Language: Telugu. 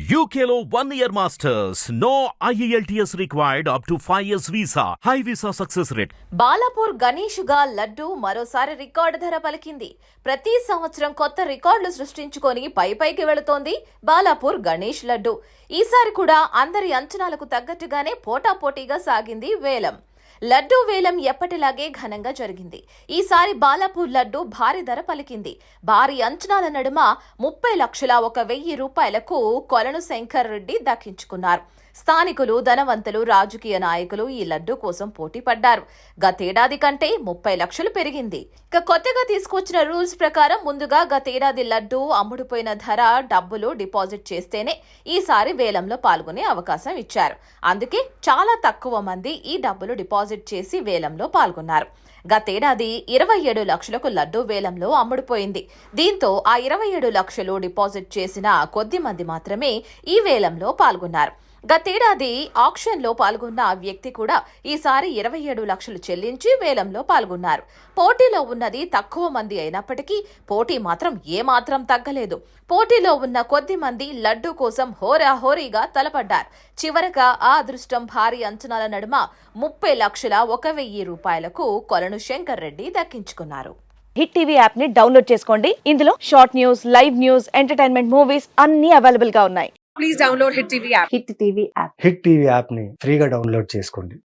UKLO 1 year masters. No IELTS required up to 5 years visa. High visa success rate. Balapur గణేష్గా laddu మరోసారి రికార్డు ధర పలికింది. ప్రతి సంవత్సరం కొత్త రికార్డులు సృష్టించుకొని పైకి వెళుతోంది బాలాపూర్ గణేష్ లడ్డు. ఈసారి కూడా అందరి అంచనాలకు తగ్గట్టుగానే పోటాపోటీగా సాగింది వేలం. లడ్డూ వేలం ఎప్పటిలాగే ఘనంగా జరిగింది. ఈసారి బాలాపూర్ లడ్డు భారీ ధర పలికింది. భారీ అంచనాల నడుమ 30,01,000 రూపాయలకు కొలను శంకర్ రెడ్డి దక్కించుకున్నారు. స్థానికులు, ధనవంతులు, రాజకీయ నాయకులు ఈ లడ్డు కోసం పోటీ పడ్డారు. గతేడాది కంటే 30 లక్షలు పెరిగింది. ఇక కొత్తగా తీసుకొచ్చిన రూల్స్ ప్రకారం ముందుగా గతేడాది లడ్డు అమ్ముడుపోయిన ధర డబ్బులు డిపాజిట్ చేస్తేనే ఈసారి వేలంలో పాల్గొనే అవకాశం ఇచ్చారు. అందుకే చాలా తక్కువ మంది ఈ డబ్బులు డిపాజిట్ చేసి వేలంలో పాల్గొన్నారు. గతేడాది 27 లక్షలకు లడ్డు వేలంలో అమ్ముడుపోయింది. దీంతో ఆ 27 లక్షలు డిపాజిట్ చేసిన కొద్ది మంది మాత్రమే ఈ వేలంలో పాల్గొన్నారు. గతేడాది ఆక్షన్లో పాల్గొన్న వ్యక్తి కూడా ఈసారి 27 లక్షలు చెల్లించి వేలంలో పాల్గొన్నారు. పోటీలో ఉన్నది తక్కువ మంది అయినప్పటికీ పోటీ మాత్రం ఏమాత్రం తగ్గలేదు. పోటీలో ఉన్న కొద్ది మంది లడ్డు కోసం హోరాహోరీగా తలపడ్డారు. చివరగా ఆ అదృష్టం భారీ అంచనాల నడుమ 30,01,000 రూపాయలకు కొలను శంకర్ రెడ్డి దక్కించుకున్నారు. హిట్ టీవీ యాప్ ని డౌన్లోడ్ చేసుకోండి. ఇందులో short news, live news, entertainment movies అన్ని అవైలబుల్ గా ఉన్నాయి. Please download Hit TV app. Hit TV app Hit TV app ని ఫ్రీగా డౌన్లోడ్ చేసుకోండి.